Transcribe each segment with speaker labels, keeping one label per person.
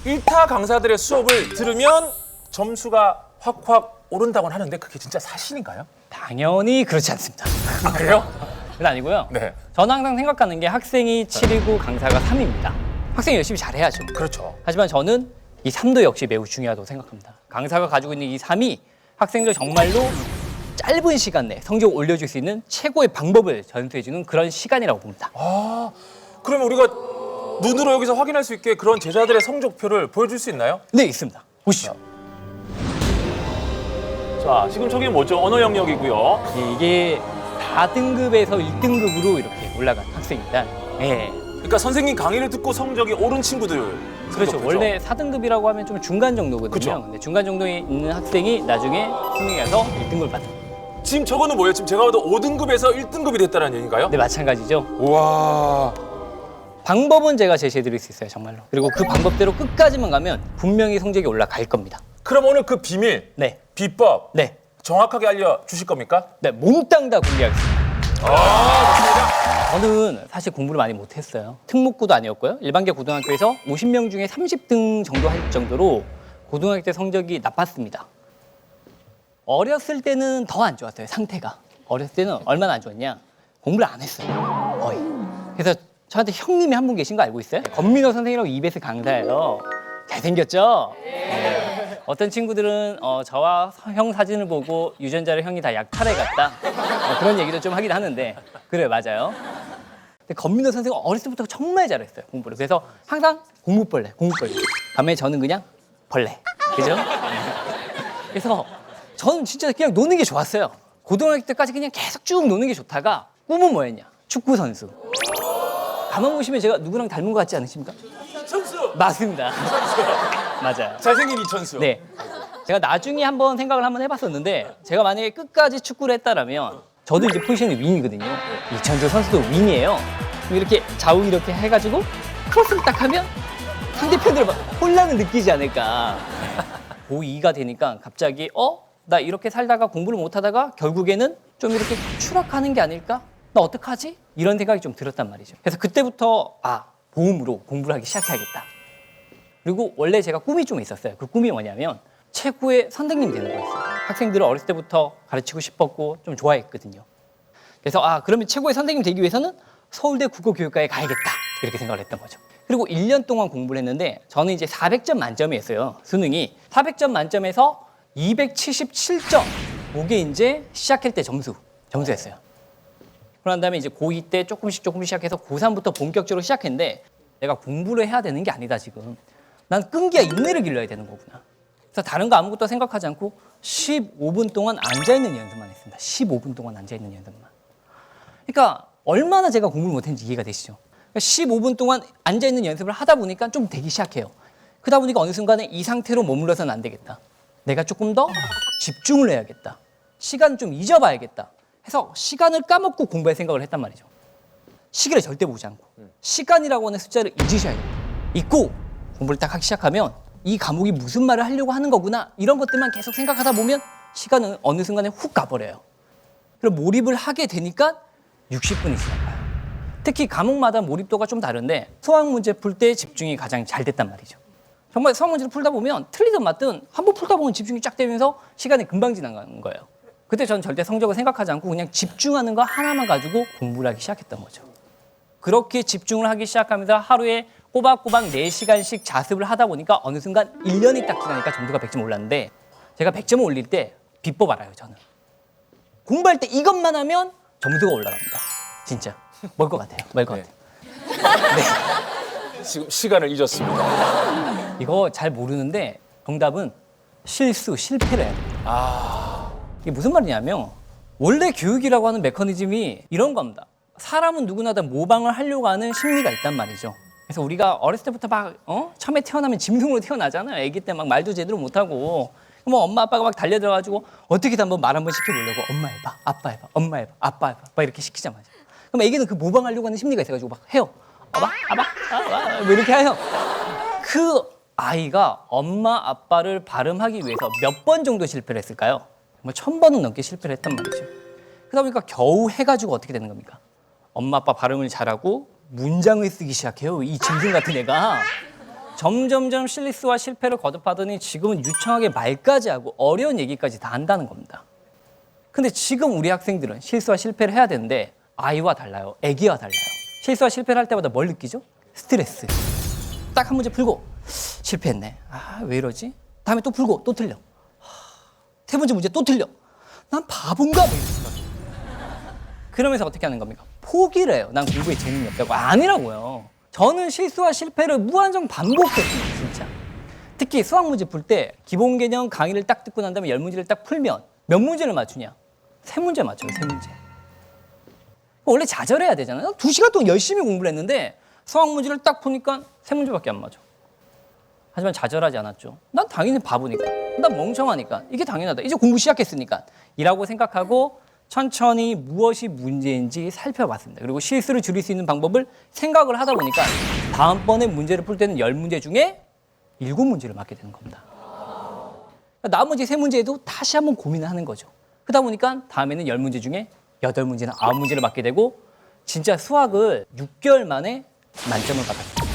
Speaker 1: 일타 강사들의 수업을 들으면 점수가 확확 오른다고 하는데 그게 진짜 사실인가요?
Speaker 2: 당연히 그렇지 않습니다.
Speaker 1: 그래요?
Speaker 2: 그건 아니고요.
Speaker 1: 네.
Speaker 2: 저는 항상 생각하는 게 학생이 7이고 강사가 3입니다. 학생이 열심히 잘해야죠.
Speaker 1: 그렇죠.
Speaker 2: 하지만 저는 이 3도 역시 매우 중요하다고 생각합니다. 강사가 가지고 있는 이 3이 학생들 정말로 짧은 시간 내에 성적을 올려줄 수 있는 최고의 방법을 전수해주는 그런 시간이라고 봅니다.
Speaker 1: 아, 그러면 우리가 눈으로 여기서 확인할 수 있게 그런 제자들의 성적표를 보여줄 수 있나요?
Speaker 2: 네, 있습니다. 보시죠.
Speaker 1: 자, 지금 저게 뭐죠? 언어 영역이고요.
Speaker 2: 이게 4등급에서 1등급으로 이렇게 올라간 학생입니다. 네.
Speaker 1: 그러니까 선생님 강의를 듣고 성적이 오른 친구들.
Speaker 2: 그렇죠.
Speaker 1: 성적표죠?
Speaker 2: 원래 4등급이라고 하면 좀 중간 정도거든요.
Speaker 1: 그쵸.
Speaker 2: 근데 중간 정도에 있는 학생이 나중에 수능에 가서 1등급을 받는.
Speaker 1: 지금 저거는 뭐예요? 지금 제가 봐도 5등급에서 1등급이 됐다는 얘기인가요?
Speaker 2: 네, 마찬가지죠.
Speaker 1: 우와.
Speaker 2: 방법은 제가 제시해 드릴 수 있어요, 정말로. 그리고 그 방법대로 끝까지만 가면 분명히 성적이 올라갈 겁니다.
Speaker 1: 그럼 오늘 그 비밀,
Speaker 2: 네.
Speaker 1: 비법
Speaker 2: 네.
Speaker 1: 정확하게 알려주실 겁니까?
Speaker 2: 네, 몽땅 다 공개하겠습니다.
Speaker 1: 아,
Speaker 2: 저는 사실 공부를 많이 못했어요. 특목고도 아니었고요. 일반계 고등학교에서 50명 중에 30등 정도 할 정도로 고등학교 때 성적이 나빴습니다. 어렸을 때는 더 안 좋았어요, 상태가. 어렸을 때는 얼마나 안 좋았냐? 공부를 안 했어요, 거의. 그래서 저한테 형님이 한 분 계신 거 알고 있어요? 권민호 선생이라고 EBS 강사예요. 잘생겼죠? 네. 어떤 친구들은 저와 형 사진을 보고 유전자를 형이 다 약탈해 갔다. 그런 얘기도 좀 하긴 하는데 그래 맞아요. 근데 권민호 선생은 어렸을 때부터 정말 잘했어요 공부를. 그래서 항상 공부벌레. 밤에 저는 그냥 벌레. 그죠? 그래서 저는 진짜 그냥 노는 게 좋았어요. 고등학교 때까지 그냥 계속 쭉 노는 게 좋다가 꿈은 뭐였냐? 축구 선수. 가만 보시면 제가 누구랑 닮은 것 같지 않으십니까?
Speaker 1: 천수.
Speaker 2: 맞습니다. 맞아요.
Speaker 1: 잘생긴 이천수.
Speaker 2: 네. 제가 나중에 한번 생각을 한번 해봤었는데 제가 만약에 끝까지 축구를 했다라면 저도 이제 포지션이 윙이거든요. 이천수 선수도 윙이에요. 그럼 이렇게 좌우 이렇게 해가지고 크로스를 딱 하면 상대편들 막 혼란을 느끼지 않을까. 고2가 되니까 갑자기 나 이렇게 살다가 공부를 못하다가 결국에는 좀 이렇게 추락하는 게 아닐까? 나 어떡하지? 이런 생각이 좀 들었단 말이죠. 그래서 그때부터 보험으로 공부를 하기 시작해야겠다. 그리고 원래 제가 꿈이 좀 있었어요. 그 꿈이 뭐냐면 최고의 선생님이 되는 거였어요. 학생들을 어렸을 때부터 가르치고 싶었고 좀 좋아했거든요. 그래서 그러면 최고의 선생님이 되기 위해서는 서울대 국어교육과에 가야겠다. 이렇게 생각을 했던 거죠. 그리고 1년 동안 공부를 했는데 저는 이제 400점 만점이었어요. 수능이. 400점 만점에서 277점. 그게 이제 시작할 때 점수였어요. 그런 다음에 이제 고2 때 조금씩 시작해서 고3부터 본격적으로 시작했는데 내가 공부를 해야 되는 게 아니다 지금. 난 끈기와 인내를 길러야 되는 거구나. 그래서 다른 거 아무것도 생각하지 않고 15분 동안 앉아있는 연습만 했습니다. 15분 동안 앉아있는 연습만. 그러니까 얼마나 제가 공부를 못했는지 이해가 되시죠? 그러니까 15분 동안 앉아있는 연습을 하다 보니까 좀 되기 시작해요. 그러다 보니까 어느 순간에 이 상태로 머물러서는 안 되겠다. 내가 조금 더 집중을 해야겠다. 시간 좀 잊어봐야겠다. 해서 시간을 까먹고 공부할 생각을 했단 말이죠. 시계를 절대 보지 않고 시간이라고 하는 숫자를 잊으셔야겠다. 잊고 공부를 딱 하기 시작하면 이 과목이 무슨 말을 하려고 하는 거구나 이런 것들만 계속 생각하다 보면 시간은 어느 순간에 훅 가버려요. 그리고 몰입을 하게 되니까 60분이 지나가요. 특히 과목마다 몰입도가 좀 다른데 수학 문제 풀 때 집중이 가장 잘 됐단 말이죠. 정말 수학 문제를 풀다 보면 틀리든 맞든 한번 풀다 보면 집중이 쫙 되면서 시간이 금방 지나가는 거예요. 그때 전 절대 성적을 생각하지 않고 그냥 집중하는 거 하나만 가지고 공부를 하기 시작했던 거죠. 그렇게 집중을 하기 시작하면서 하루에 꼬박꼬박 4시간씩 자습을 하다 보니까 어느 순간 1년이 딱 지나니까 점수가 100점 올랐는데 제가 100점을 올릴 때 비법 알아요, 저는. 공부할 때 이것만 하면 점수가 올라갑니다. 진짜. 뭘 것 같아요? 뭘 것 같아요? 네.
Speaker 1: 지금 시간을 잊었습니다.
Speaker 2: 이거 잘 모르는데 정답은 실패를 해야 돼요. 이게 무슨 말이냐면 원래 교육이라고 하는 메커니즘이 이런 겁니다. 사람은 누구나 다 모방을 하려고 하는 심리가 있단 말이죠. 그래서 우리가 어렸을 때부터 막 처음에 태어나면 짐승으로 태어나잖아요. 아기 때 막 말도 제대로 못하고 뭐 엄마 아빠가 막 달려들어가지고 어떻게든 한번 말 한번 시켜보려고 엄마 해봐, 아빠 해봐, 엄마 해봐, 아빠 해봐 막 이렇게 시키자마자 그럼 애기는 그 모방하려고 하는 심리가 있어가지고 막 해요. 아빠 뭐 이렇게 해요. 그 아이가 엄마 아빠를 발음하기 위해서 몇 번 정도 실패를 했을까요? 뭐 1000번은 넘게 실패를 했단 말이죠. 그러다 보니까 겨우 해가지고 어떻게 되는 겁니까? 엄마 아빠 발음을 잘하고 문장을 쓰기 시작해요. 이 짐승 같은 애가 점점점 실수와 실패를 거듭하더니 지금은 유창하게 말까지 하고 어려운 얘기까지 다 한다는 겁니다. 근데 지금 우리 학생들은 실수와 실패를 해야 되는데 아이와 달라요. 애기와 달라요. 실수와 실패를 할 때마다 뭘 느끼죠? 스트레스. 딱 한 문제 풀고 실패했네. 아, 왜 이러지? 다음에 또 풀고 또 틀려. 세 번째 문제 또 틀려. 난 바본가? 뭐 이런 생각이. 그러면서 어떻게 하는 겁니까? 포기를 해요. 난 공부에 재능이 없다고. 아니라고요. 저는 실수와 실패를 무한정 반복했습니다. 진짜. 특히 수학 문제 풀 때 기본 개념 강의를 딱 듣고 난 다음에 10문제를 딱 풀면 몇 문제를 맞추냐? 3문제 맞춰요. 3문제. 원래 좌절해야 되잖아요. 2시간 동안 열심히 공부를 했는데 수학 문제를 딱 푸니까 3문제밖에 안 맞아. 하지만 좌절하지 않았죠. 난 당연히 바보니까. 난 멍청하니까. 이게 당연하다. 이제 공부 시작했으니까. 이라고 생각하고 천천히 무엇이 문제인지 살펴봤습니다. 그리고 실수를 줄일 수 있는 방법을 생각을 하다 보니까 다음번에 문제를 풀 때는 10문제 중에 7문제를 맞게 되는 겁니다. 나머지 3문제에도 다시 한번 고민을 하는 거죠. 그러다 보니까 다음에는 10문제 중에 8문제나 9문제를 맞게 되고 진짜 수학을 6개월 만에 만점을 받았어요.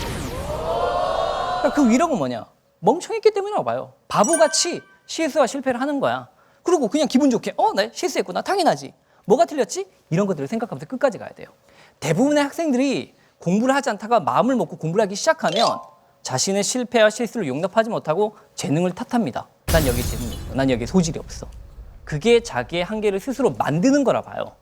Speaker 2: 그러니까 그 위력은 뭐냐? 멍청했기 때문이라고 봐요. 바보같이 실수와 실패를 하는 거야. 그리고 그냥 기분 좋게 나 실수했구나. 당연하지. 뭐가 틀렸지? 이런 것들을 생각하면서 끝까지 가야 돼요. 대부분의 학생들이 공부를 하지 않다가 마음을 먹고 공부를 하기 시작하면 자신의 실패와 실수를 용납하지 못하고 재능을 탓합니다. 난 여기 재능이 없어. 난 여기 소질이 없어. 그게 자기의 한계를 스스로 만드는 거라 봐요.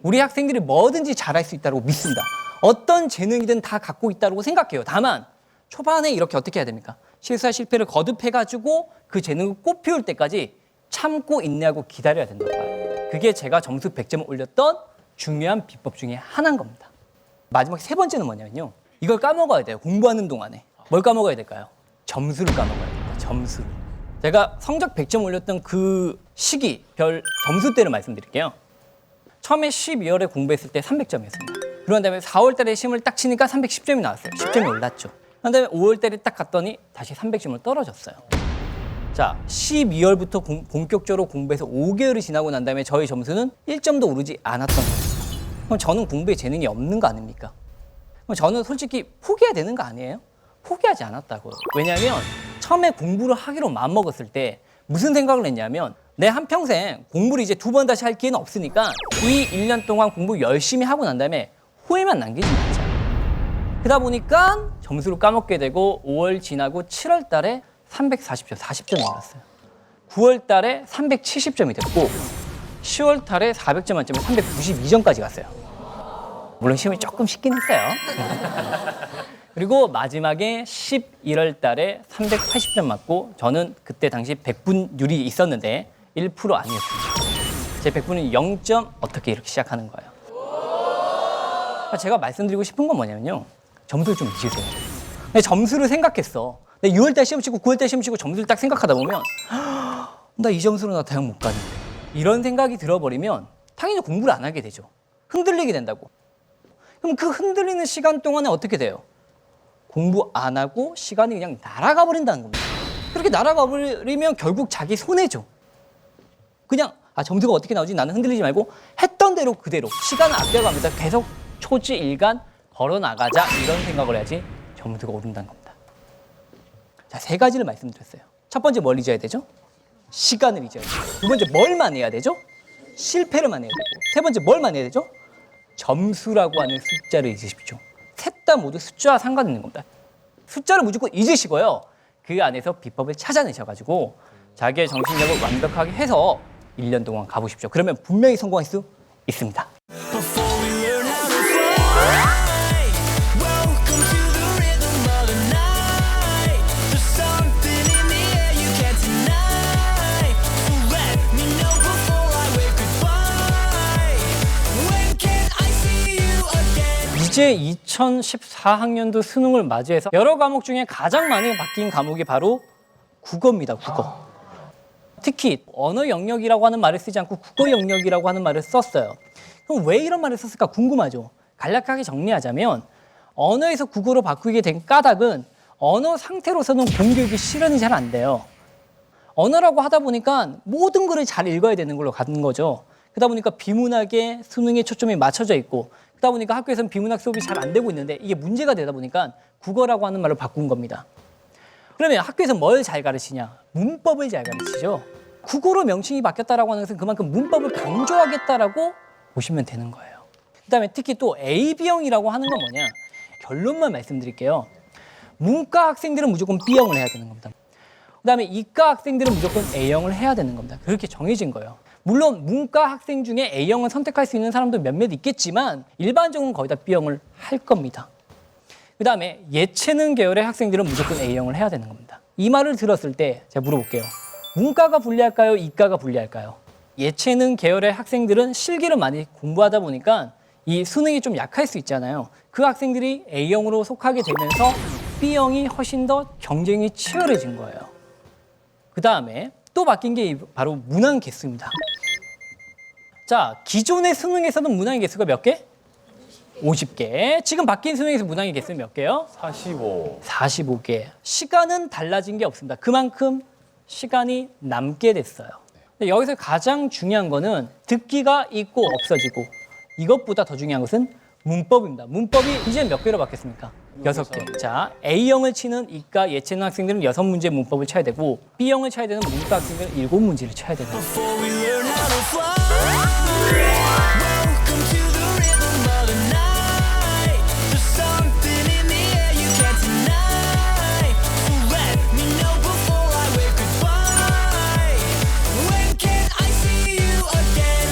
Speaker 2: 우리 학생들이 뭐든지 잘할 수 있다고 믿습니다. 어떤 재능이든 다 갖고 있다고 생각해요. 다만 초반에 이렇게 어떻게 해야 됩니까? 실수와 실패를 거듭해가지고 그 재능을 꽃피울 때까지 참고 인내하고 기다려야 된다고 봐요. 그게 제가 점수 100점을 올렸던 중요한 비법 중에 하나인 겁니다. 마지막 3번째는 뭐냐면요. 이걸 까먹어야 돼요. 공부하는 동안에. 뭘 까먹어야 될까요? 점수를 까먹어야 됩니다. 점수를. 제가 성적 100점 올렸던 그 시기, 별 점수대를 말씀드릴게요. 처음에 12월에 공부했을 때 300점이었습니다. 그런 다음에 4월 달에 시험을 딱 치니까 310점이 나왔어요. 10점이 올랐죠. 그런 다음에 5월 달에 딱 갔더니 다시 300점을 떨어졌어요. 자, 12월부터 본격적으로 공부해서 5개월이 지나고 난 다음에 저의 점수는 1점도 오르지 않았던 겁니다. 그럼 저는 공부에 재능이 없는 거 아닙니까? 그럼 저는 솔직히 포기해야 되는 거 아니에요? 포기하지 않았다고요. 왜냐하면 처음에 공부를 하기로 마음먹었을 때 무슨 생각을 했냐면 내 한평생 공부를 이제 2번 다시 할 기회는 없으니까 이 1년 동안 공부 열심히 하고 난 다음에 후회만 남기지 말자. 그러다 보니까 점수를 까먹게 되고 5월 지나고 7월 달에 340점, 40점이 올랐어요. 9월 달에 370점이 됐고 10월 달에 400점 만점에 392점까지 갔어요. 물론 시험이 조금 쉽긴 했어요. 그리고 마지막에 11월 달에 380점 맞고 저는 그때 당시 100분율이 있었는데 1% 아니었습니다. 제 100분은 0점 어떻게 이렇게 시작하는 거예요. 제가 말씀드리고 싶은 건 뭐냐면요. 점수를 좀 잊으세요. 내 점수를 생각했어. 내 6월 달 시험 치고 9월 달 시험 치고 점수를 딱 생각하다 보면 나 이 점수로 나 대학 못 가는데 이런 생각이 들어버리면 당연히 공부를 안 하게 되죠. 흔들리게 된다고. 그럼 그 흔들리는 시간 동안에 어떻게 돼요? 공부 안 하고 시간이 그냥 날아가 버린다는 겁니다. 그렇게 날아가 버리면 결국 자기 손해죠. 그냥 점수가 어떻게 나오지? 나는 흔들리지 말고 했던 대로 그대로 시간을 아껴가면서 계속 초지일간 걸어나가자 이런 생각을 해야지 점수가 오른다는 겁니다. 자, 3가지를 말씀드렸어요. 첫 번째 뭘 잊어야 되죠? 시간을 잊어야 되죠. 두 번째 뭘 만회해야 되죠? 실패를 만회해야 되고 세 번째 뭘 만회해야 되죠? 점수라고 하는 숫자를 잊으십시오. 셋 다 모두 숫자와 상관있는 겁니다. 숫자를 무조건 잊으시고요. 그 안에서 비법을 찾아내셔가지고 자기의 정신력을 완벽하게 해서 1년 동안 가보십시오. 그러면 분명히 성공할 수 있습니다. 이제 2014학년도 수능을 맞이해서 여러 과목 중에 가장 많이 바뀐 과목이 바로 국어입니다. 국어. 특히 언어 영역이라고 하는 말을 쓰지 않고 국어 영역이라고 하는 말을 썼어요. 그럼 왜 이런 말을 썼을까 궁금하죠. 간략하게 정리하자면 언어에서 국어로 바꾸게 된 까닭은 언어 상태로서는 공교육이 실현이 잘 안 돼요. 언어라고 하다 보니까 모든 글을 잘 읽어야 되는 걸로 가는 거죠. 그러다 보니까 비문학에 수능에 초점이 맞춰져 있고 그러다 보니까 학교에서는 비문학 수업이 잘 안 되고 있는데 이게 문제가 되다 보니까 국어라고 하는 말로 바꾼 겁니다. 그러면 학교에서 뭘 잘 가르치냐? 문법을 잘 가르치죠. 국어로 명칭이 바뀌었다라고 하는 것은 그만큼 문법을 강조하겠다라고 보시면 되는 거예요. 그다음에 특히 또 AB형이라고 하는 건 뭐냐? 결론만 말씀드릴게요. 문과 학생들은 무조건 B형을 해야 되는 겁니다. 그다음에 이과 학생들은 무조건 A형을 해야 되는 겁니다. 그렇게 정해진 거예요. 물론 문과 학생 중에 A형을 선택할 수 있는 사람도 몇몇 있겠지만 일반적으로는 거의 다 B형을 할 겁니다. 그다음에 예체능 계열의 학생들은 무조건 A형을 해야 되는 겁니다. 이 말을 들었을 때 제가 물어볼게요. 문과가 불리할까요? 이과가 불리할까요? 예체능 계열의 학생들은 실기를 많이 공부하다 보니까 이 수능이 좀 약할 수 있잖아요. 그 학생들이 A형으로 속하게 되면서 B형이 훨씬 더 경쟁이 치열해진 거예요. 그 다음에 또 바뀐 게 바로 문항 개수입니다. 자, 기존의 수능에서는 문항의 개수가 몇 개? 50개. 지금 바뀐 수능에서 문항의 개수는 몇 개요?
Speaker 1: 45.
Speaker 2: 45개. 시간은 달라진 게 없습니다. 그만큼 시간이 남게 됐어요. 근데 여기서 가장 중요한 거는 듣기가 있고 없어지고 이것보다 더 중요한 것은 문법입니다. 문법이 이제 몇 개로 바뀌었습니까? 6개. 자, A형을 치는 이과 예체능 학생들은 6문제 문법을 쳐야 되고 B형을 쳐야 되는 문과 학생들은 7문제를 쳐야 되는 거예요.
Speaker 3: Before we learn how to fly, welcome to the rhythm of the night. There's something in the air you can't deny. So let me know before I wave goodbye. When can I see you again?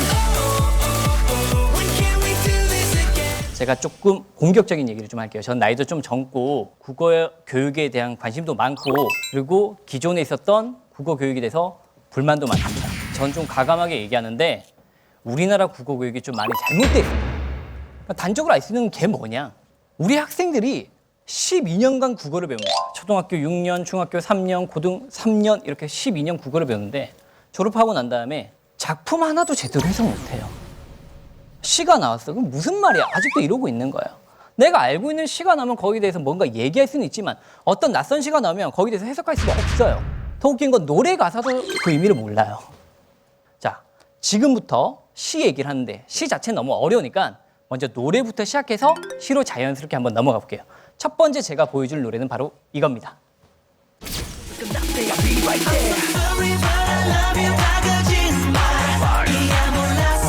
Speaker 3: When can we do this again?
Speaker 2: 제가 조금 공격적인 얘기를 좀 할게요. 전 나이도 좀 젊고 국어 교육에 대한 관심도 많고 그리고 기존에 있었던 국어 교육에 대해서 불만도 많습니다. 전 좀 과감하게 얘기하는데 우리나라 국어 교육이 좀 많이 잘못돼 있습니다. 그러니까 단적으로 알 수 있는 게 뭐냐? 우리 학생들이 12년간 국어를 배웁니다. 초등학교 6년, 중학교 3년, 고등 3년 이렇게 12년 국어를 배우는데 졸업하고 난 다음에 작품 하나도 제대로 해석 못해요. 시가 나왔어. 그럼 무슨 말이야? 아직도 이러고 있는 거예요. 내가 알고 있는 시가 나오면 거기에 대해서 뭔가 얘기할 수는 있지만 어떤 낯선 시가 나오면 거기에 대해서 해석할 수가 없어요. 더 웃긴 건 노래 가사도 그 의미를 몰라요. 자, 지금부터 시 얘기를 하는데 시 자체는 너무 어려우니까 먼저 노래부터 시작해서 시로 자연스럽게 한번 넘어가 볼게요. 첫 번째 제가 보여줄 노래는 바로 이겁니다.
Speaker 3: Sorry, but I love you. 다가진 말. 이야 몰랐어.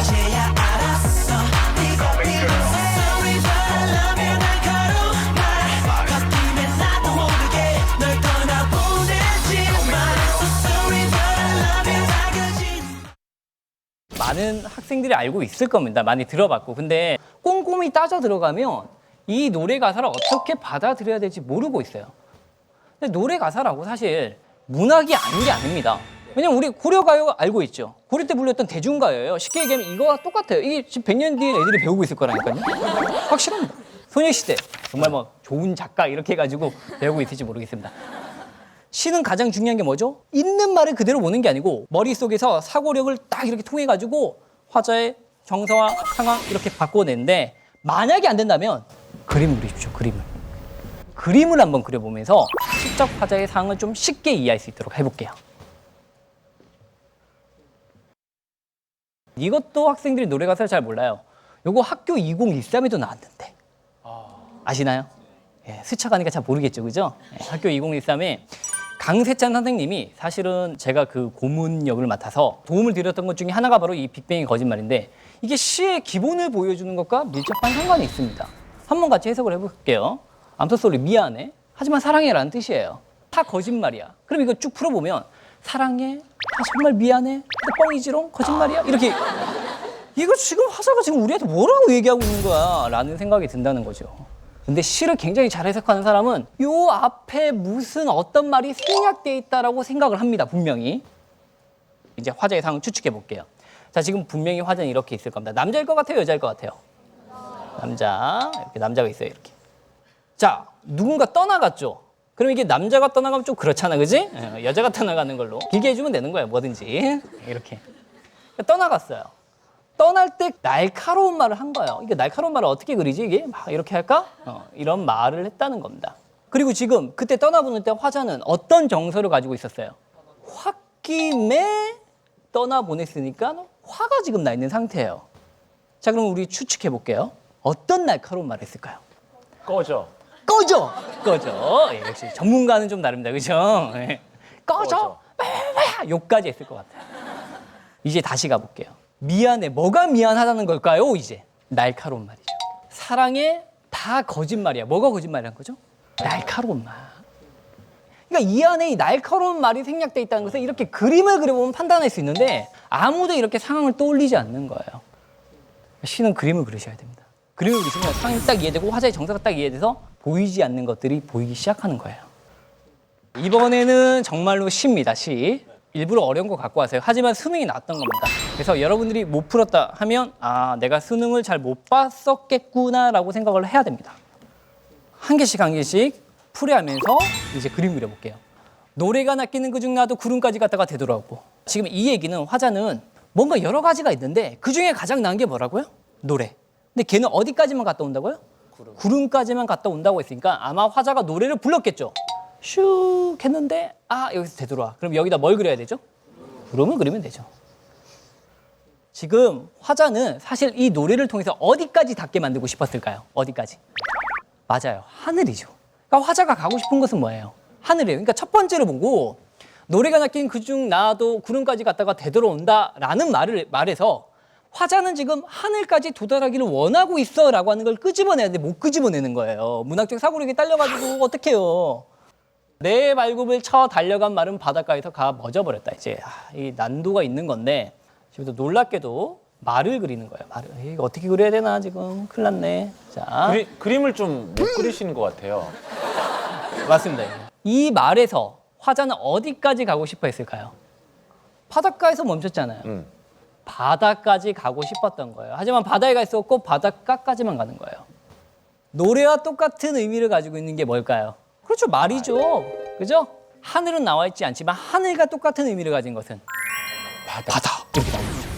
Speaker 3: 이제야 알았어. 네가 필요해. Sorry, but I love you. 날카로운 말. 바뀌면 나도 모르게 널 떠나보내지만. So sorry, but I love you. 다가진
Speaker 2: 많은 학생들이 알고 있을 겁니다. 많이 들어봤고. 근데 꼼꼼히 따져 들어가면 이 노래 가사를 어떻게 받아들여야 될지 모르고 있어요. 근데 노래 가사라고 사실 문학이 아닌 게 아닙니다. 왜냐면 우리 고려가요 알고 있죠. 고려 때 불렸던 대중가요예요. 쉽게 얘기하면 이거와 똑같아요. 이게 지금 100년 뒤에 애들이 배우고 있을 거라니까요. 확실합니다. 소녀시대 정말 뭐 좋은 작가 이렇게 해가지고 배우고 있을지 모르겠습니다. 시는 가장 중요한 게 뭐죠? 있는 말을 그대로 보는 게 아니고 머릿속에서 사고력을 딱 이렇게 통해가지고 화자의 정서와 상황 이렇게 바꿔내는데 만약에 안 된다면 그림을 그리십시오. 그림을 한번 그려보면서 시적 화자의 상황을 좀 쉽게 이해할 수 있도록 해볼게요. 이것도 학생들이 노래 가사를 잘 몰라요. 요거 학교 2013에도 나왔는데 아시나요? 예, 스쳐가니까 잘 모르겠죠, 그죠? 예, 학교 2013에 강세찬 선생님이 사실은 제가 그 고문 역을 맡아서 도움을 드렸던 것 중에 하나가 바로 이 빅뱅의 거짓말인데 이게 시의 기본을 보여주는 것과 밀접한 상관이 있습니다. 한번 같이 해석을 해볼게요. I'm so sorry, 미안해. 하지만 사랑해라는 뜻이에요. 다 거짓말이야. 그럼 이거 쭉 풀어보면 사랑해, 아, 정말 미안해, 뻥이지롱, 거짓말이야. 이렇게 이거 지금 화자가 지금 우리한테 뭐라고 얘기하고 있는 거야? 라는 생각이 든다는 거죠. 근데 시를 굉장히 잘 해석하는 사람은 요 앞에 무슨 어떤 말이 생략돼 있다라고 생각을 합니다. 분명히. 이제 화자의 상황을 추측해 볼게요. 자, 지금 분명히 화자는 이렇게 있을 겁니다. 남자일 것 같아요? 여자일 것 같아요? 남자. 이렇게 남자가 있어요. 이렇게. 자, 누군가 떠나갔죠? 그럼 이게 남자가 떠나가면 좀 그렇잖아, 그지? 여자가 떠나가는 걸로. 길게 해주면 되는 거야, 뭐든지. 이렇게. 떠나갔어요. 떠날 때 날카로운 말을 한 거예요. 이게 날카로운 말을 어떻게 그리지? 이게 막 이렇게 할까? 이런 말을 했다는 겁니다. 그리고 지금 그때 떠나보낼 때 화자는 어떤 정서를 가지고 있었어요? 홧김에 떠나보냈으니까 화가 지금 나 있는 상태예요. 자, 그럼 우리 추측해 볼게요. 어떤 날카로운 말을 했을까요?
Speaker 1: 꺼져.
Speaker 2: 꺼져! 꺼져. 예, 역시 전문가는 좀 다릅니다. 그죠? 예. 꺼져! 욕까지 했을 것 같아요. 이제 다시 가볼게요. 미안해. 뭐가 미안하다는 걸까요? 이제 날카로운 말이죠. 사랑에 다 거짓말이야. 뭐가 거짓말이란 거죠? 날카로운 말. 그러니까 이 안에 이 날카로운 말이 생략돼 있다는 것을 이렇게 그림을 그려보면 판단할 수 있는데 아무도 이렇게 상황을 떠올리지 않는 거예요. 시는 그림을 그리셔야 됩니다. 그림을 그리시면 상황이 딱 이해되고 화자의 정서가 딱 이해돼서 보이지 않는 것들이 보이기 시작하는 거예요. 이번에는 정말로 시입니다. 시. 일부러 어려운 거 갖고 왔어요. 하지만 수능이 나왔던 겁니다. 그래서 여러분들이 못 풀었다 하면 아, 내가 수능을 잘 못 봤었겠구나라고 생각을 해야 됩니다. 한 개씩 한 개씩 풀이하면서 이제 그림 그려볼게요. 노래가 낚이는 그중 나도 구름까지 갔다가 되돌아오고. 지금 이 얘기는 화자는 뭔가 여러 가지가 있는데 그중에 가장 나은 게 뭐라고요? 노래. 근데 걔는 어디까지만 갔다 온다고요? 구름까지만 갔다 온다고 했으니까 아마 화자가 노래를 불렀겠죠. 슉 했는데 아, 여기서 되돌아와. 그럼 여기다 뭘 그려야 되죠? 구름을 그리면 되죠. 지금 화자는 사실 이 노래를 통해서 어디까지 닿게 만들고 싶었을까요? 어디까지? 맞아요. 하늘이죠. 그러니까 화자가 가고 싶은 것은 뭐예요? 하늘이에요. 그러니까 첫 번째로 보고 노래가 낚인 그중 나도 구름까지 갔다가 되돌아온다라는 말에서 화자는 지금 하늘까지 도달하기를 원하고 있어라고 하는 걸 끄집어내야 되는데 못 끄집어내는 거예요. 문학적 사고력이 딸려가지고 어떡해요. 내 발굽을 쳐 달려간 말은 바닷가에서 가 멎어버렸다. 이제 이 난도가 있는 건데 지금도 놀랍게도 말을 그리는 거예요. 말을. 이거 어떻게 그려야 되나 지금 큰일 났네. 자,
Speaker 1: 그림을 좀 못 그리시는 것 같아요.
Speaker 2: 맞습니다. 이 말에서 화자는 어디까지 가고 싶어 했을까요? 바닷가에서 멈췄잖아요. 바다까지 가고 싶었던 거예요. 하지만 바다에 갈 수 없고 바닷가까지만 가는 거예요. 노래와 똑같은 의미를 가지고 있는 게 뭘까요? 그렇죠, 말이죠. 그죠? 하늘은 나와 있지 않지만 하늘과 똑같은 의미를 가진 것은 바다. 이렇게 나오는 거죠.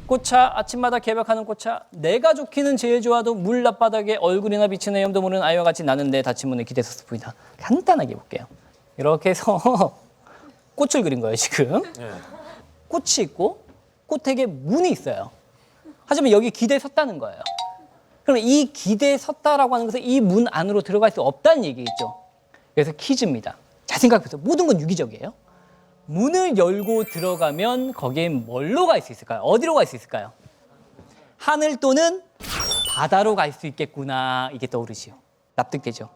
Speaker 2: 꽃차 아침마다 개벽하는 꽃차 내가 좋기는 제일 좋아도 물 앞바닥에 얼굴이나 비치는 염도 모르는 아이와 같이 나는 내 닫힌 문에 기대서 보인다. 간단하게 볼게요. 이렇게 해서 꽃을 그린 거예요 지금. 꽃이 있고 꽃에게 문이 있어요. 하지만 여기 기대에 섰다는 거예요. 그럼 이 기대에 섰다라고 하는 것은 이 문 안으로 들어갈 수 없다는 얘기겠죠. 그래서 퀴즈입니다. 잘 생각해보세요. 모든 건 유기적이에요. 문을 열고 들어가면 거기에 뭘로 갈 수 있을까요? 어디로 갈 수 있을까요? 하늘 또는 바다로 갈 수 있겠구나. 이게 떠오르지요. 납득되죠?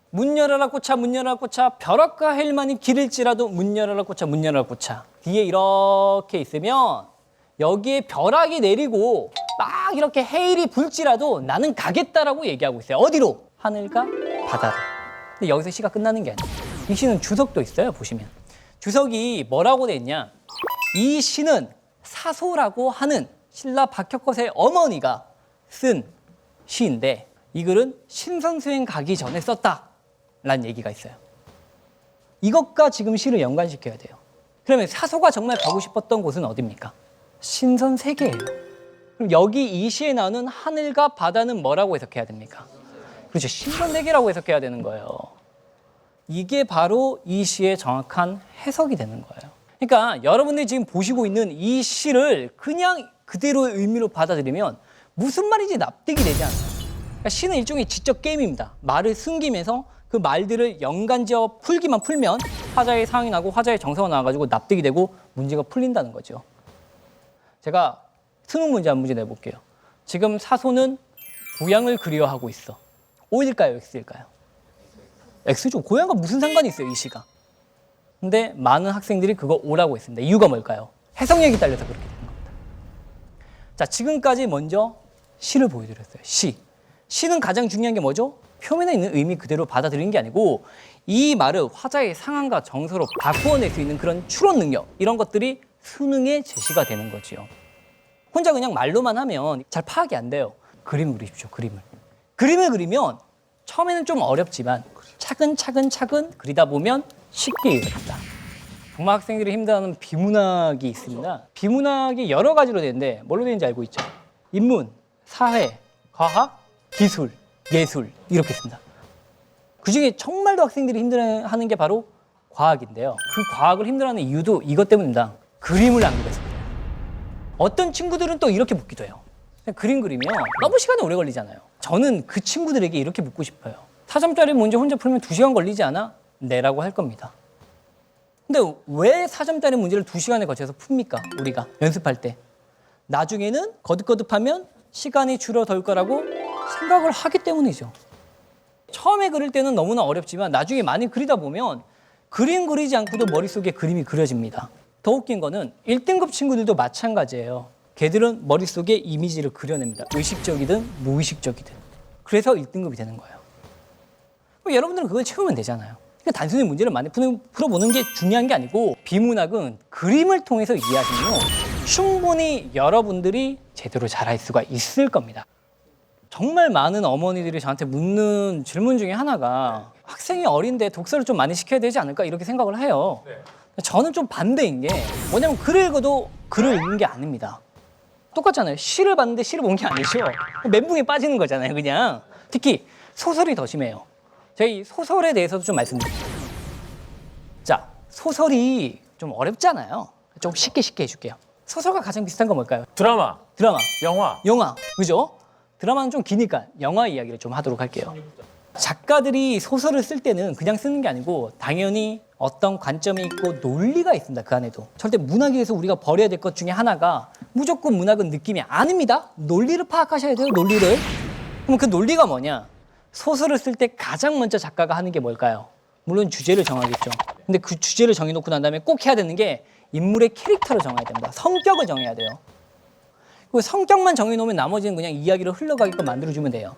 Speaker 2: 문 열어라 꽃차 문 열어라 꽃차 벼락과 헬만이 길을지라도 문 열어라 꽃차 문 열어라 꽃차. 뒤에 이렇게 있으면 여기에 벼락이 내리고 막 이렇게 해일이 불지라도 나는 가겠다라고 얘기하고 있어요. 어디로? 하늘과 바다로. 근데 여기서 시가 끝나는 게 아니에요. 이 시는 주석도 있어요. 보시면. 주석이 뭐라고 돼 있냐? 이 시는 사소라고 하는 신라 박혁것의 어머니가 쓴 시인데 이 글은 신선수행 가기 전에 썼다라는 얘기가 있어요. 이것과 지금 시를 연관시켜야 돼요. 그러면 사소가 정말 가고 싶었던 곳은 어디입니까? 신선세계예요. 그럼 여기 이 시에 나오는 하늘과 바다는 뭐라고 해석해야 됩니까? 그렇죠. 신선세계라고 해석해야 되는 거예요. 이게 바로 이 시의 정확한 해석이 되는 거예요. 그러니까 여러분들이 지금 보시고 있는 이 시를 그냥 그대로의 의미로 받아들이면 무슨 말인지 납득이 되지 않아요. 그러니까 시는 일종의 지적 게임입니다. 말을 숨기면서 그 말들을 연관지어 풀기만 풀면 화자의 상황이 나고 화자의 정서가 나와가지고 납득이 되고 문제가 풀린다는 거죠. 제가 수능 문제 한 문제 내볼게요. 지금 사소는 고향을 그리워하고 있어. O일까요? X일까요? X죠. 고향과 무슨 상관이 있어요, 이 시가. 근데 많은 학생들이 그거 O라고 했습니다. 이유가 뭘까요? 해석력이 딸려서 그렇게 되는 겁니다. 자, 지금까지 먼저 시를 보여드렸어요. 시. 시는 가장 중요한 게 뭐죠? 표면에 있는 의미 그대로 받아들이는 게 아니고 이 말을 화자의 상황과 정서로 바꾸어낼 수 있는 그런 추론 능력, 이런 것들이 수능에 제시가 되는 거지요. 혼자 그냥 말로만 하면 잘 파악이 안 돼요. 그림을 그리십시오. 그림을 그리면 처음에는 좀 어렵지만 차근차근 그리다 보면 쉽게 이해됩니다. 국마 학생들이 힘들어하는 비문학이 있습니다. 비문학이 여러 가지로 되는데 뭘로 되는지 알고 있죠? 인문, 사회, 과학, 기술, 예술 이렇게 있습니다. 그중에 정말로 학생들이 힘들어하는 게 바로 과학인데요. 그 과학을 힘들어하는 이유도 이것 때문입니다. 그림을 안 그려서 그래요. 어떤 친구들은 또 이렇게 묻기도 해요. 그림 그리면 너무 시간이 오래 걸리잖아요. 저는 그 친구들에게 이렇게 묻고 싶어요. 4점짜리 문제 혼자 풀면 2시간 걸리지 않아? 네라고 할 겁니다. 근데 왜 4점짜리 문제를 2시간에 거쳐서 풉니까? 우리가 연습할 때. 나중에는 거듭거듭하면 시간이 줄어들 거라고 생각을 하기 때문이죠. 처음에 그릴 때는 너무나 어렵지만 나중에 많이 그리다 보면 그림 그리지 않고도 머릿속에 그림이 그려집니다. 더 웃긴 거는 1등급 친구들도 마찬가지예요. 걔들은 머릿속에 이미지를 그려냅니다. 의식적이든 무의식적이든. 그래서 1등급이 되는 거예요. 그럼 여러분들은 그걸 채우면 되잖아요. 그러니까 단순히 문제를 많이 풀어보는 게 중요한 게 아니고 비문학은 그림을 통해서 이해하시면 충분히 여러분들이 제대로 잘할 수가 있을 겁니다. 정말 많은 어머니들이 저한테 묻는 질문 중에 하나가 학생이 어린데 독서를 좀 많이 시켜야 되지 않을까 이렇게 생각을 해요. 저는 좀 반대인 게 뭐냐면 글을 읽어도 글을 읽는 게 아닙니다. 똑같잖아요. 시를 봤는데 시를 본 게 아니죠. 멘붕에 빠지는 거잖아요, 그냥. 특히 소설이 더 심해요. 저희 소설에 대해서도 좀 말씀드릴게요. 자, 소설이 좀 어렵잖아요. 좀 쉽게 해줄게요. 소설과 가장 비슷한 건 뭘까요?
Speaker 1: 드라마,
Speaker 2: 드라마,
Speaker 1: 영화.
Speaker 2: 그죠? 드라마는 좀 기니까 영화 이야기를 좀 하도록 할게요. 작가들이 소설을 쓸 때는 그냥 쓰는 게 아니고 당연히 어떤 관점이 있고 논리가 있습니다. 그 안에도. 절대 문학에서 우리가 버려야 될 것 중에 하나가 무조건 문학은 느낌이 아닙니다. 논리를 파악하셔야 돼요. 논리를. 그럼 그 논리가 뭐냐? 소설을 쓸 때 가장 먼저 작가가 하는 게 뭘까요? 물론 주제를 정하겠죠. 근데 그 주제를 정해놓고 난 다음에 꼭 해야 되는 게 인물의 캐릭터를 정해야 됩니다. 성격을 정해야 돼요. 그 성격만 정해놓으면 나머지는 그냥 이야기를 흘러가게끔 만들어주면 돼요.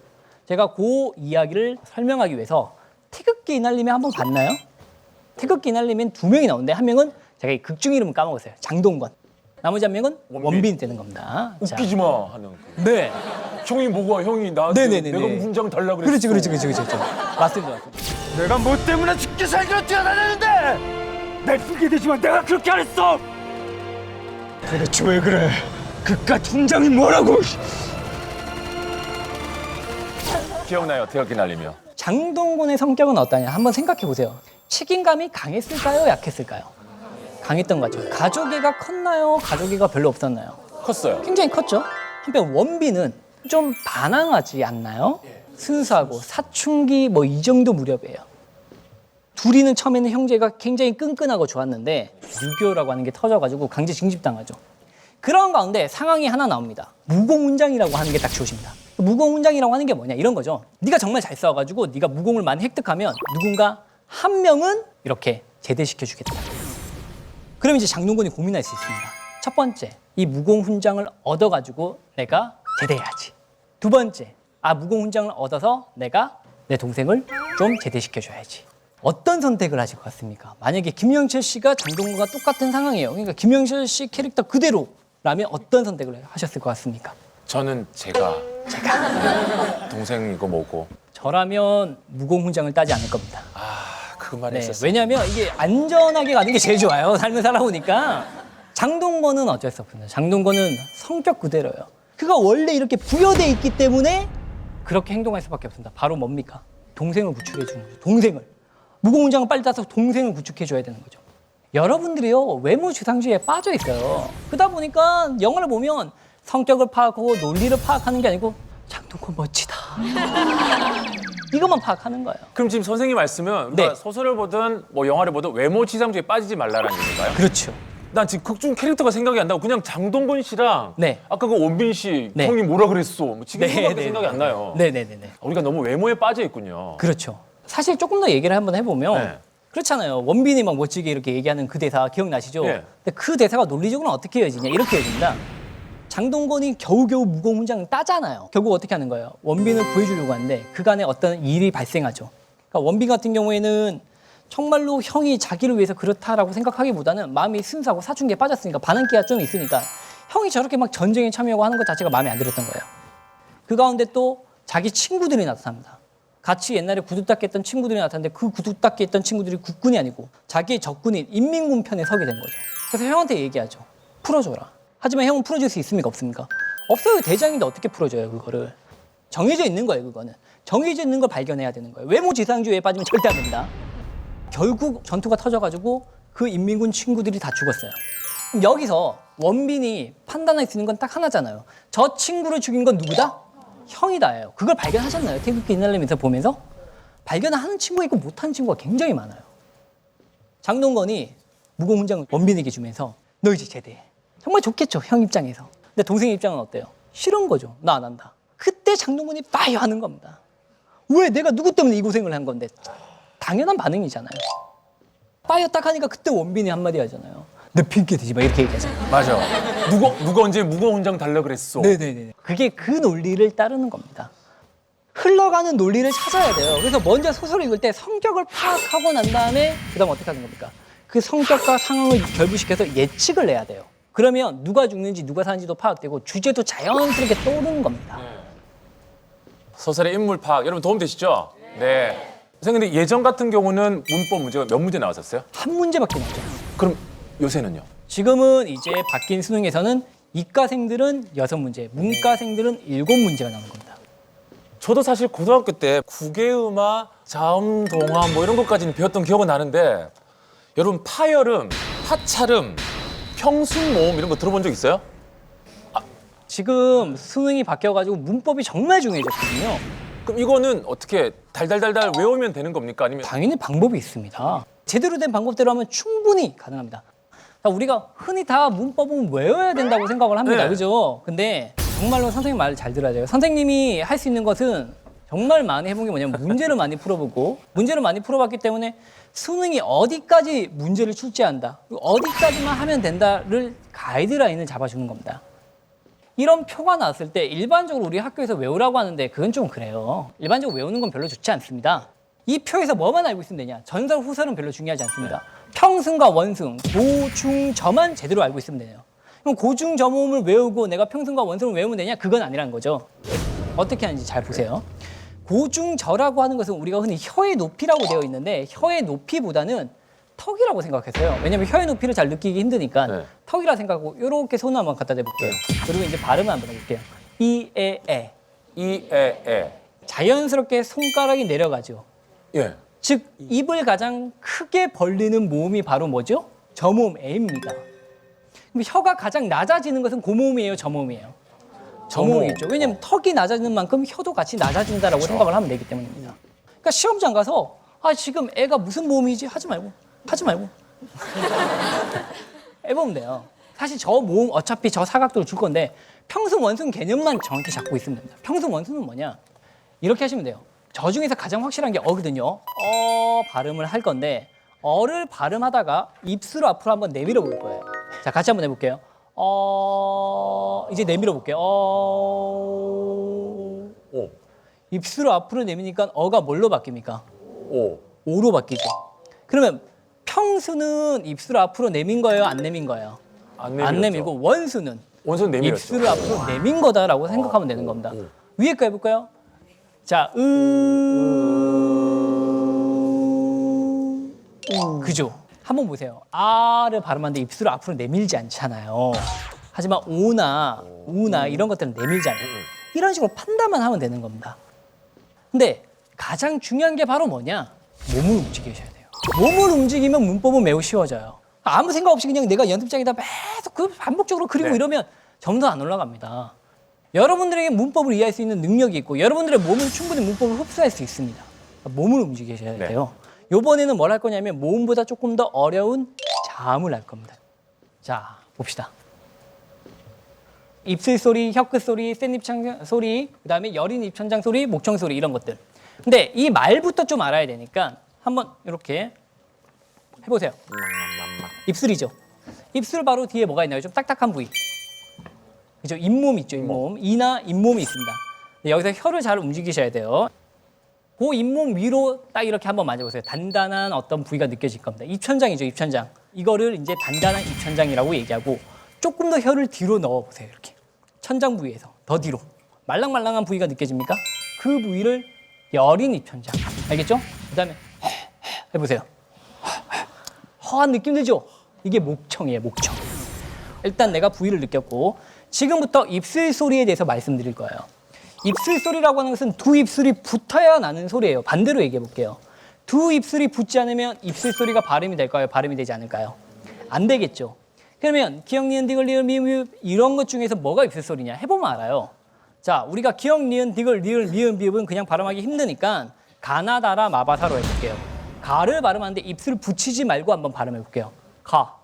Speaker 2: 제가 그 이야기를 설명하기 위해서 태극기 이날림에 한번 봤나요? 태극기 이날림엔 2명이 나오는데 한 명은 제가 이 극중 이름은 까먹었어요. 장동건. 나머지 한 명은 원빈이 되는 겁니다. 자,
Speaker 1: 웃기지 마 하는.
Speaker 2: 네.
Speaker 1: 형이 뭐가 형이 나한테
Speaker 2: 네네네네.
Speaker 1: 내가 훈장 달라 그랬어.
Speaker 2: 그렇지. 맞습니다.
Speaker 4: 내가 뭐 때문에 죽기 살기로 뛰어다녔는데 날 풀게 되지만 내가 그렇게 안 했어. 도대체 왜 그래? 그깟 훈장이 뭐라고?
Speaker 1: 기억나요? 태극기 날리며.
Speaker 2: 장동건의 성격은 어떠냐? 한번 생각해 보세요. 책임감이 강했을까요? 약했을까요? 강했던 거죠. 가족애가 컸나요? 가족애가 별로 없었나요?
Speaker 1: 컸어요.
Speaker 2: 굉장히 컸죠. 한편 원빈은 좀 반항하지 않나요? 순수하고 사춘기 뭐 이 정도 무렵이에요. 둘이는 처음에는 형제가 굉장히 끈끈하고 좋았는데 유교라고 하는 게 터져가지고 강제 징집당하죠. 그런 가운데 상황이 하나 나옵니다. 무공훈장이라고 하는 게 딱 좋으십니다. 무공훈장이라고 하는 게 뭐냐 이런 거죠. 네가 정말 잘 싸워가지고 네가 무공을 많이 획득하면 누군가 한 명은 이렇게 제대시켜주겠다. 그럼 이제 장동건이 고민할 수 있습니다. 첫 번째, 이 무공훈장을 얻어가지고 내가 제대해야지. 두 번째, 무공훈장을 얻어서 내가 내 동생을 좀 제대시켜줘야지. 어떤 선택을 하실 것 같습니까? 만약에 김영철 씨가 장동건과 똑같은 상황이에요. 그러니까 김영철 씨 캐릭터 그대로라면 어떤 선택을 하셨을 것 같습니까?
Speaker 1: 저는 제가 동생이고 뭐고.
Speaker 2: 저라면 무공훈장을 따지 않을 겁니다.
Speaker 1: 그것만
Speaker 2: 네,
Speaker 1: 했었어요.
Speaker 2: 왜냐하면 이게 안전하게 가는 게 제일 좋아요. 삶을 살아보니까. 장동건은 어쩔 수 없습니다. 장동건은 성격 그대로예요. 그가 원래 이렇게 부여돼 있기 때문에 그렇게 행동할 수밖에 없습니다. 바로 뭡니까? 동생을 구축해 주는 거죠. 동생을. 무공훈장을 빨리 따서 동생을 구축해 줘야 되는 거죠. 여러분들이요, 외모 지상주의에 빠져 있어요. 그러다 보니까 영화를 보면 성격을 파악하고 논리를 파악하는 게 아니고 장동건 멋지다. 이것만 파악하는 거예요.
Speaker 1: 그럼 지금 선생님 말씀은 우리가
Speaker 2: 네.
Speaker 1: 소설을 보든 뭐 영화를 보든 외모 지상주의에 빠지지 말라라는 얘기인가요?
Speaker 2: 그렇죠.
Speaker 1: 난 지금 극중 캐릭터가 생각이 안 나고 그냥 장동건 씨랑
Speaker 2: 네.
Speaker 1: 아까 그 원빈 씨
Speaker 2: 네.
Speaker 1: 형이 뭐라 그랬어. 뭐 지금
Speaker 2: 네,
Speaker 1: 이거밖에
Speaker 2: 네,
Speaker 1: 생각이 안 나요.
Speaker 2: 네네네네.
Speaker 1: 우리가 너무 외모에 빠져 있군요.
Speaker 2: 그렇죠. 사실 조금 더 얘기를 한번 해보면
Speaker 1: 네.
Speaker 2: 그렇잖아요. 원빈이 막 멋지게 이렇게 얘기하는 그 대사 기억나시죠?
Speaker 1: 네.
Speaker 2: 근데 그 대사가 논리적으로는 어떻게 이어지냐 이렇게 이어집니다. 장동건이 겨우겨우 무공훈장을 따잖아요. 결국 어떻게 하는 거예요? 원빈을 구해주려고 하는데 그간에 어떤 일이 발생하죠. 그러니까 원빈 같은 경우에는 정말로 형이 자기를 위해서 그렇다라고 생각하기보다는 마음이 순수하고 사춘기에 빠졌으니까 반항기가 좀 있으니까 형이 저렇게 막 전쟁에 참여하고 하는 것 자체가 마음에 안 들었던 거예요. 그 가운데 또 자기 친구들이 나타납니다. 같이 옛날에 구두닦기 했던 친구들이 나타났는데 그 구두닦기 했던 친구들이 국군이 아니고 자기의 적군인 인민군 편에 서게 된 거죠. 그래서 형한테 얘기하죠. 풀어줘라. 하지만 형은 풀어줄 수 있습니까? 없습니까? 없어요. 대장인데 어떻게 풀어줘요, 그거를. 정해져 있는 거예요, 그거는. 정해져 있는 걸 발견해야 되는 거예요. 외모 지상주의에 빠지면 절대 안 됩니다. 결국 전투가 터져가지고 그 인민군 친구들이 다 죽었어요. 그럼 여기서 원빈이 판단할 수 있는 건 딱 하나잖아요. 저 친구를 죽인 건 누구다? 형이다예요. 그걸 발견하셨나요? 태극기 휘날리면서 보면서? 발견하는 친구가 있고 못하는 친구가 굉장히 많아요. 장동건이 무공훈장을 원빈에게 주면서 너 이제 제대해. 정말 좋겠죠, 형 입장에서. 근데 동생 입장은 어때요? 싫은 거죠. 나 안 한다. 그때 장동건이 빠이 하는 겁니다. 왜 내가 누구 때문에 이 고생을 한 건데? 당연한 반응이잖아요. 빠이어 딱 하니까 그때 원빈이 한마디 하잖아요. 너 핑계 대지 마 이렇게 얘기하잖아요.
Speaker 1: 맞아. 누가 언제 무거운장 달라 그랬어?
Speaker 2: 네네네. 그게 그 논리를 따르는 겁니다. 흘러가는 논리를 찾아야 돼요. 그래서 먼저 소설을 읽을 때 성격을 파악하고 난 다음에 그다음 어떻게 하는 겁니까? 그 성격과 상황을 결부시켜서 예측을 내야 돼요. 그러면 누가 죽는지 누가 사는지도 파악되고 주제도 자연스럽게 떠오르는 겁니다.
Speaker 1: 소설의 인물 파악 여러분 도움 되시죠? 네. 선생님 근데 예전 같은 경우는 문법 문제가 몇 문제 나왔었어요?
Speaker 2: 한 문제밖에 나오죠.
Speaker 1: 그럼 요새는요?
Speaker 2: 지금은 이제 바뀐 수능에서는 이과생들은 6문제, 문과생들은 7문제가 나오는 겁니다.
Speaker 1: 저도 사실 고등학교 때 국외음악, 자음동화 뭐 이런 것까지는 배웠던 기억은 나는데 여러분 파열음, 파찰음, 평순모음 이런 거 들어본 적 있어요?
Speaker 2: 지금 수능이 바뀌어가지고 문법이 정말 중요해졌거든요.
Speaker 1: 그럼 이거는 어떻게 달달달달 외우면 되는 겁니까? 아니면
Speaker 2: 당연히 방법이 있습니다. 제대로 된 방법대로 하면 충분히 가능합니다. 자, 우리가 흔히 다 문법은 외워야 된다고 생각을 합니다.
Speaker 1: 네.
Speaker 2: 그죠? 근데 정말로 선생님 말을 잘 들어야 돼요. 선생님이 할 수 있는 것은 정말 많이 해본 게 뭐냐면 문제를 많이 풀어보고 문제를 많이 풀어봤기 때문에 수능이 어디까지 문제를 출제한다, 어디까지만 하면 된다를 가이드라인을 잡아주는 겁니다. 이런 표가 나왔을 때 일반적으로 우리 학교에서 외우라고 하는데 그건 좀 그래요. 일반적으로 외우는 건 별로 좋지 않습니다. 이 표에서 뭐만 알고 있으면 되냐? 전설, 후설은 별로 중요하지 않습니다. 평승과 원승, 고, 중, 저만 제대로 알고 있으면 되네요. 그럼 고, 중, 저 모음을 외우고 내가 평승과 원승을 외우면 되냐? 그건 아니라는 거죠. 어떻게 하는지 잘 보세요. 고, 중, 저라고 하는 것은 우리가 흔히 혀의 높이라고 되어 있는데 혀의 높이보다는 턱이라고 생각했어요. 왜냐면 혀의 높이를 잘 느끼기 힘드니까
Speaker 1: 네.
Speaker 2: 턱이라 생각하고 이렇게 손을 한번 갖다 대볼게요. 그리고 이제 발음을 한번 해볼게요. 이, 에.
Speaker 1: 이에에
Speaker 2: 자연스럽게 손가락이 내려가죠.
Speaker 1: 예.
Speaker 2: 즉 입을 가장 크게 벌리는 모음이 바로 뭐죠? 저모음 에입니다. 그럼 혀가 가장 낮아지는 것은 고모음이에요, 저모음이에요? 저모음이겠죠. 왜냐면 턱이 낮아지는 만큼 혀도 같이 낮아진다라고 생각을 하면 되기 때문입니다. 그러니까 시험장 가서 지금 애가 무슨 모음이지? 하지 말고 해보면 돼요. 사실 저 모음 어차피 저 사각도를 줄 건데 평승 원승 개념만 정확히 잡고 있으면 됩니다. 평승 원승은 뭐냐? 이렇게 하시면 돼요. 저 중에서 가장 확실한 게 어거든요. 발음을 할 건데 어를 발음하다가 입술 앞으로 한번 내밀어 볼 거예요. 자, 같이 한번 해볼게요. 이제 내밀어 볼게요.
Speaker 1: 오.
Speaker 2: 입술 앞으로 내미니까 어가 뭘로 바뀝니까?
Speaker 1: 오.
Speaker 2: 오로 바뀌죠. 그러면 평수는 입술 앞으로 내민 거예요? 안 내민 거예요?
Speaker 1: 안
Speaker 2: 안 내밀고 원수는
Speaker 1: 원선 내밀었죠.
Speaker 2: 입술을 앞으로 내민 거다라고 생각하면 되는 겁니다. 위에 거 해볼까요? 자, 그죠? 한번 보세요. 아를 발음하는데 입술을 앞으로 내밀지 않잖아요. 하지만 오나 우나 이런 것들은 내밀잖아요. 이런 식으로 판단만 하면 되는 겁니다. 근데 가장 중요한 게 바로 뭐냐? 몸을 움직이셔야 돼요. 몸을 움직이면 문법은 매우 쉬워져요. 아무 생각 없이 그냥 내가 연습장에다 계속 그 반복적으로 그리고
Speaker 1: 네.
Speaker 2: 이러면 점도 안 올라갑니다. 여러분들에게 문법을 이해할 수 있는 능력이 있고 여러분들의 몸은 충분히 문법을 흡수할 수 있습니다. 몸을 움직이셔야
Speaker 1: 네.
Speaker 2: 돼요. 이번에는 뭘 할 거냐면 모음보다 조금 더 어려운 자음을 할 겁니다. 자, 봅시다. 입술 소리, 혀끝 소리, 센 입천장 소리, 그다음에 여린 입천장 소리, 목청 소리 이런 것들. 근데 이 말부터 좀 알아야 되니까 한번 이렇게 해보세요. 입술이죠. 입술 바로 뒤에 뭐가 있나요? 좀 딱딱한 부위. 그죠? 잇몸 있죠, 잇몸. 이나 잇몸이 있습니다. 여기서 혀를 잘 움직이셔야 돼요. 그 잇몸 위로 딱 이렇게 한번 만져보세요. 단단한 어떤 부위가 느껴질 겁니다. 입천장이죠, 입천장. 이거를 이제 단단한 입천장이라고 얘기하고 조금 더 혀를 뒤로 넣어보세요, 이렇게. 천장 부위에서 더 뒤로. 말랑말랑한 부위가 느껴집니까? 그 부위를 여린 입천장. 알겠죠? 그 다음에 해보세요. 허한 느낌 들죠? 이게 목청이에요, 목청. 일단 내가 부위를 느꼈고 지금부터 입술 소리에 대해서 말씀드릴 거예요. 입술 소리라고 하는 것은 두 입술이 붙어야 나는 소리예요. 반대로 얘기해 볼게요. 두 입술이 붙지 않으면 입술 소리가 발음이 될까요? 발음이 되지 않을까요? 안 되겠죠. 그러면 기역, 니은, 디귿, 리을, 미음, 비읍 이런 것 중에서 뭐가 입술 소리냐 해보면 알아요. 자, 우리가 기역, 니은, 디귿, 리을, 미음, 비읍은 그냥 발음하기 힘드니까 가나다라, 마바사로 해볼게요. 가를 발음하는데 입술 붙이지 말고 한번 발음해볼게요. 가.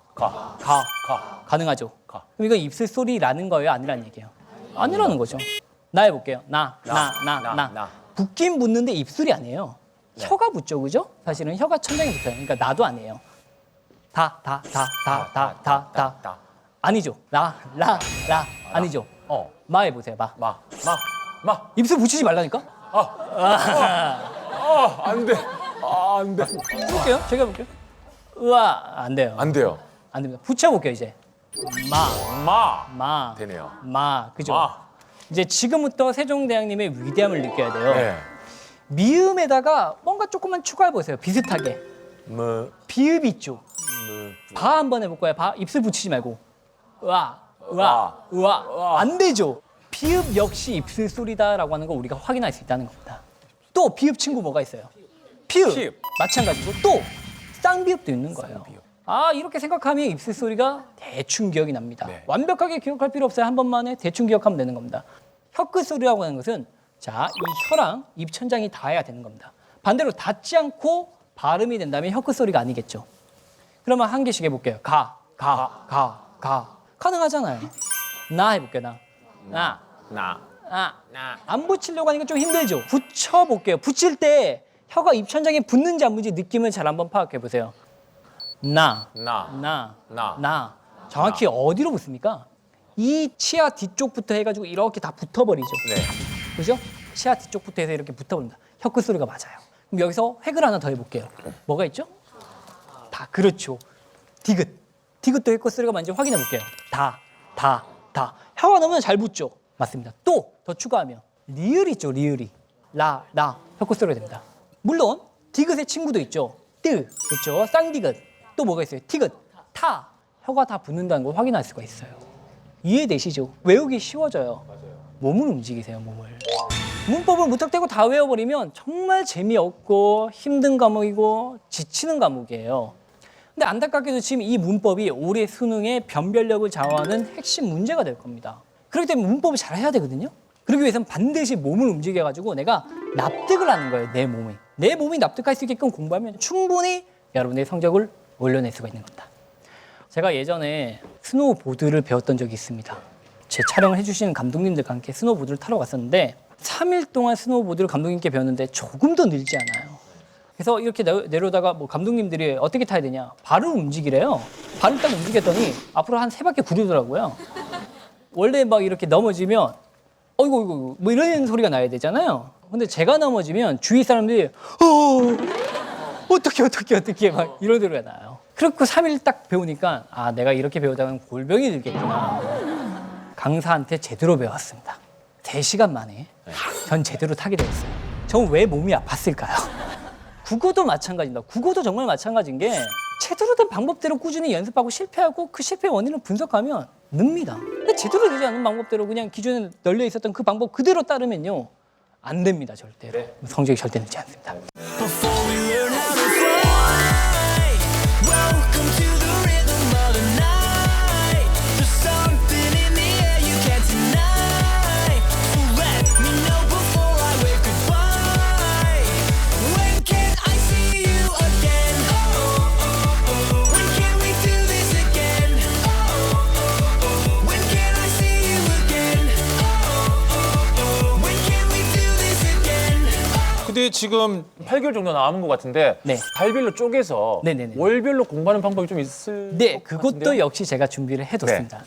Speaker 2: 가능하죠? 그럼 이건 입술 소리라는 거예요? 아니라는 얘기예요? 아니라는 거죠. 나 해볼게요. 나. 붙긴 붙는데 입술이 아니에요. 혀가 붙죠, 그죠? 사실은 혀가 천장에 붙어요. 그러니까 나도 아니에요. 다. 아니죠. 라. 아니죠. 마 해보세요, 마. 입술 붙이지 말라니까?
Speaker 1: 안 돼. 안 돼.
Speaker 2: 해볼게요. 제가 해볼게요. 으아, 안 돼요.
Speaker 1: 안 돼요.
Speaker 2: 안 됩니다. 붙여볼게요, 이제. 마.
Speaker 1: 되네요.
Speaker 2: 그죠?
Speaker 1: 마.
Speaker 2: 이제 지금부터 세종대왕님의 위대함을 느껴야 돼요.
Speaker 1: 네.
Speaker 2: 미음에다가 뭔가 조금만 추가해보세요. 비슷하게. 비읍 있죠? 바 한번 해볼 거예요. 바 입술 붙이지 말고. 으아. 안 되죠. 비읍 역시 입술 소리다라고 하는 거 우리가 확인할 수 있다는 겁니다. 또 비읍 친구 뭐가 있어요? 피읍. 마찬가지로 또 쌍비읍도 있는 거예요. 아, 이렇게 생각하면 입술 소리가 대충 기억이 납니다.
Speaker 1: 네.
Speaker 2: 완벽하게 기억할 필요 없어요. 한 번만에 대충 기억하면 되는 겁니다. 혀끝 소리라고 하는 것은 자, 이 혀랑 입천장이 닿아야 되는 겁니다. 반대로 닿지 않고 발음이 된다면 혀끝 소리가 아니겠죠. 그러면 한 개씩 해볼게요. 가. 가능하잖아요. 나 해볼게요. 나. 안 붙이려고 하니까 좀 힘들죠. 붙여볼게요. 붙일 때 혀가 입천장에 붙는지 안 붙는지 느낌을 잘 한번 파악해 보세요. 나. 정확히 어디로 붙습니까? 이 치아 뒤쪽부터 해가지고 이렇게 다 붙어버리죠.
Speaker 1: 네.
Speaker 2: 그죠? 치아 뒤쪽부터 해서 이렇게 붙어버립니다. 혀끝 소리가 맞아요. 그럼 여기서 획을 하나 더 해볼게요. 뭐가 있죠? 다. 그렇죠. 디귿도 혀끝 소리가 맞는지 확인해 볼게요. 다. 혀가 너무나 잘 붙죠. 맞습니다. 또 더 추가하면 리을 있죠. 리을이. 라. 혀끝 소리가 됩니다. 물론 디귿의 친구도 있죠. 뜨. 그렇죠. 쌍디귿. 또 뭐가 있어요? 티귿. 타. 혀가 다 붙는다는 걸 확인할 수가 있어요. 이해되시죠? 외우기 쉬워져요. 몸을 움직이세요, 몸을. 문법을 무턱대고 다 외워버리면 정말 재미없고 힘든 과목이고 지치는 과목이에요. 근데 안타깝게도 지금 이 문법이 올해 수능의 변별력을 좌우하는 핵심 문제가 될 겁니다. 그렇기 때문에 문법을 잘 해야 되거든요. 그러기 위해서는 반드시 몸을 움직여가지고 내가 납득을 하는 거예요, 내 몸이. 내 몸이 납득할 수 있게끔 공부하면 충분히 여러분의 성적을 올려낼 수가 있는 겁니다. 제가 예전에 스노우보드를 배웠던 적이 있습니다. 제 촬영을 해주시는 감독님들과 함께 스노우보드를 타러 갔었는데 3일 동안 스노우보드를 감독님께 배웠는데 조금도 늘지 않아요. 그래서 이렇게 내려오다가 뭐 감독님들이 어떻게 타야 되냐, 발을 움직이래요. 발을 딱 움직였더니 앞으로 한 3바퀴 구르더라고요. 원래 막 이렇게 넘어지면 어이구 뭐 이런 소리가 나야 되잖아요. 근데 제가 넘어지면 주위 사람들이 어떻게 막 이런 소리가 나요. 그렇고 3일 딱 배우니까 아, 내가 이렇게 배우다가는 골병이 들겠구나. 강사한테 제대로 배웠습니다. 3시간 만에 전 제대로 타게 되었어요. 전 왜 몸이 아팠을까요? 국어도 마찬가지입니다. 국어도 정말 마찬가지인 게 제대로 된 방법대로 꾸준히 연습하고 실패하고 그 실패의 원인을 분석하면 늡니다. 근데 제대로 되지 않은 방법대로 그냥 기존에 널려 있었던 그 방법 그대로 따르면요, 안 됩니다, 절대로. 성적이 절대 늘지 않습니다.
Speaker 3: Before we learn how to fly, welcome to the rhythm of the night. There's something in the air you can't deny. So let me know before I wave goodbye. When can I see you again? When can we do this again? When can I see you again? When can we do this again?
Speaker 1: 근데 지금 8개월 정도 남은 것 같은데
Speaker 2: 네.
Speaker 1: 달별로 쪼개서
Speaker 2: 네네네.
Speaker 1: 월별로 공부하는 방법이 좀 있을
Speaker 2: 네,
Speaker 1: 것
Speaker 2: 그것도
Speaker 1: 같은데요?
Speaker 2: 역시 제가 준비를 해뒀습니다.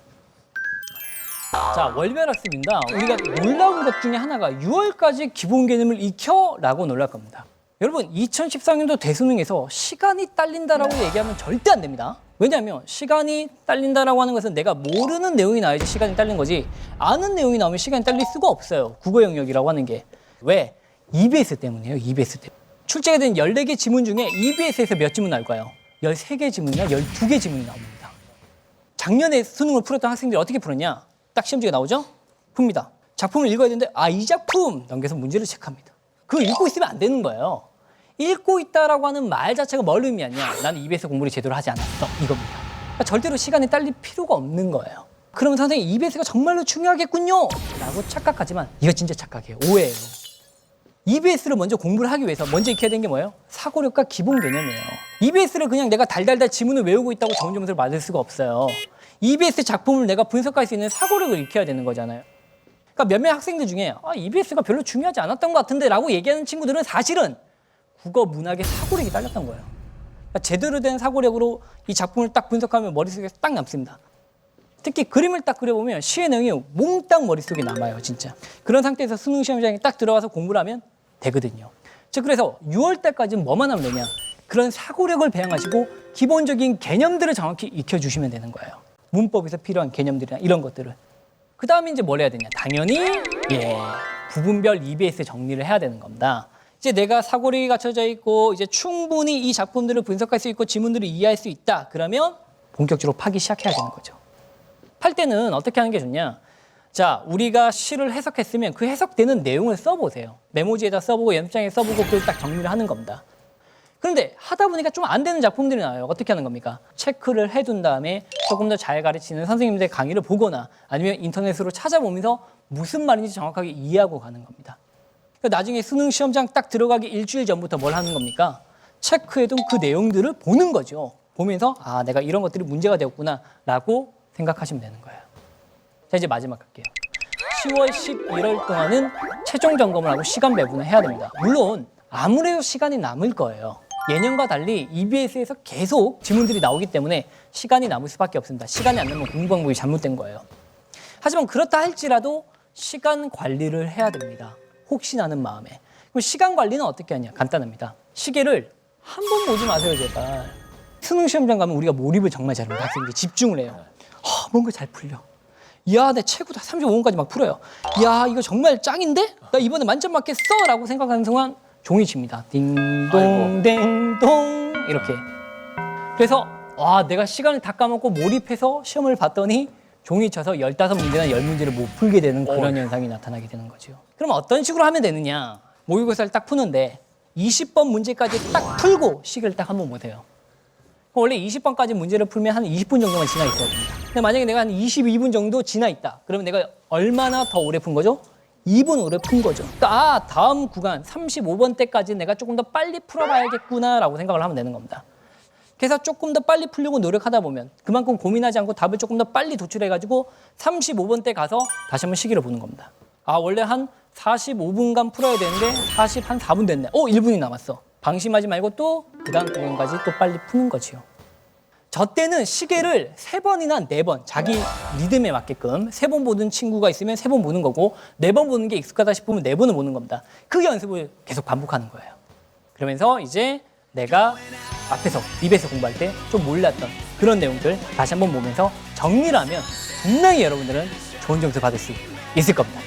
Speaker 2: 자, 월별 학습입니다. 우리가 놀라운 것 중에 하나가 6월까지 기본 개념을 익혀라고 놀랄 겁니다. 여러분, 2014년도 대수능에서 시간이 딸린다라고 얘기하면 절대 안 됩니다. 왜냐하면 시간이 딸린다라고 하는 것은 내가 모르는 내용이 나와야지 시간이 딸린 거지, 아는 내용이 나오면 시간이 딸릴 수가 없어요. 국어 영역이라고 하는 게. 왜? EBS 때문이에요. EBS 때문에. 출제가 된 14개 지문 중에 EBS에서 몇 지문 나올까요? 13개 지문이나 12개 지문이 나옵니다. 작년에 수능을 풀었던 학생들이 어떻게 풀었냐? 딱 시험지가 나오죠? 풉니다. 작품을 읽어야 되는데 이 작품! 넘겨서 문제를 체크합니다. 그거 읽고 있으면 안 되는 거예요. 읽고 있다라고 하는 말 자체가 뭘 의미하냐? 나는 EBS 공부를 제대로 하지 않았어. 이겁니다. 그러니까 절대로 시간이 딸릴 필요가 없는 거예요. 그러면 선생님 EBS가 정말로 중요하겠군요 라고 착각하지만 이거 진짜 착각이에요. 오해예요. EBS를 먼저 공부를 하기 위해서 먼저 익혀야 되는 게 뭐예요? 사고력과 기본 개념이에요. EBS를 그냥 내가 달달달 지문을 외우고 있다고 좋은 점수를 받을 수가 없어요. EBS 작품을 내가 분석할 수 있는 사고력을 익혀야 되는 거잖아요. 그러니까 몇몇 학생들 중에 EBS가 별로 중요하지 않았던 것 같은데 라고 얘기하는 친구들은 사실은 국어 문학의 사고력이 딸렸던 거예요. 그러니까 제대로 된 사고력으로 이 작품을 딱 분석하면 머릿속에 딱 남습니다. 특히 그림을 딱 그려보면 시의 내용이 몽땅 머릿속에 남아요, 진짜. 그런 상태에서 수능 시험장에 딱 들어가서 공부를 하면 되거든요. 즉 그래서 6월 달까지는 뭐만 하면 되냐? 그런 사고력을 배양하시고 기본적인 개념들을 정확히 익혀주시면 되는 거예요. 문법에서 필요한 개념들이나 이런 것들을. 그 다음에 이제 뭘 해야 되냐? 당연히 부분별 EBS 정리를 해야 되는 겁니다. 이제 내가 사고력이 갖춰져 있고 이제 충분히 이 작품들을 분석할 수 있고 지문들을 이해할 수 있다. 그러면 본격적으로 파기 시작해야 되는 거죠. 팔 때는 어떻게 하는 게 좋냐? 자, 우리가 시를 해석했으면 그 해석되는 내용을 써보세요. 메모지에다 써보고 연습장에 써보고 그걸 딱 정리를 하는 겁니다. 그런데 하다 보니까 좀 안 되는 작품들이 나와요. 어떻게 하는 겁니까? 체크를 해둔 다음에 조금 더 잘 가르치는 선생님들의 강의를 보거나 아니면 인터넷으로 찾아보면서 무슨 말인지 정확하게 이해하고 가는 겁니다. 그러니까 나중에 수능 시험장 딱 들어가기 일주일 전부터 뭘 하는 겁니까? 체크해둔 그 내용들을 보는 거죠. 보면서 내가 이런 것들이 문제가 되었구나 라고 생각하시면 되는 거예요. 자, 이제 마지막 갈게요. 10월, 11월 동안은 최종 점검을 하고 시간 배분을 해야 됩니다. 물론 아무래도 시간이 남을 거예요. 예년과 달리 EBS에서 계속 지문들이 나오기 때문에 시간이 남을 수밖에 없습니다. 시간이 안 나면 공부 방법이 잘못된 거예요. 하지만 그렇다 할지라도 시간 관리를 해야 됩니다. 혹시나는 마음에. 그럼 시간 관리는 어떻게 하냐? 간단합니다. 시계를 한 번 보지 마세요, 제발. 수능 시험장 가면 우리가 몰입을 정말 잘합니다. 학생들이 집중을 해요. 뭔가 잘 풀려. 이야, 내 최고다. 35분까지 막 풀어요. 이야, 이거 정말 짱인데? 나 이번에 만점 맞겠어? 라고 생각하는 순간 종이 칩니다. 딩동, 댕동. 이렇게. 그래서, 내가 시간을 다 까먹고 몰입해서 시험을 봤더니 종이 쳐서 15문제나 10문제를 못 풀게 되는 그런 현상이 나타나게 되는 거죠. 그럼 어떤 식으로 하면 되느냐? 모의고사를 딱 푸는데 20번 문제까지 딱 풀고 시계를 딱 한번 보세요. 원래 20번까지 문제를 풀면 한 20분 정도만 지나 있어야 됩니다. 근데 만약에 내가 한 22분 정도 지나 있다. 그러면 내가 얼마나 더 오래 푼 거죠? 2분 오래 푼 거죠. 다음 구간 35번 때까지 내가 조금 더 빨리 풀어봐야겠구나라고 생각을 하면 되는 겁니다. 그래서 조금 더 빨리 풀려고 노력하다 보면 그만큼 고민하지 않고 답을 조금 더 빨리 도출해가지고 35번 때 가서 다시 한번 시기를 보는 겁니다. 원래 한 45분간 풀어야 되는데 4분 됐네. 1분이 남았어. 방심하지 말고 또 그 다음 구간까지 또 빨리 푸는 거지요. 저 때는 시계를 3번이나 4번 자기 리듬에 맞게끔 3번 보는 친구가 있으면 3번 보는 거고 4번 보는 게 익숙하다 싶으면 4번을 보는 겁니다. 그 연습을 계속 반복하는 거예요. 그러면서 이제 내가 앞에서 EBS 공부할 때 좀 몰랐던 그런 내용들 다시 한번 보면서 정리를 하면 분명히 여러분들은 좋은 점수 받을 수 있을 겁니다.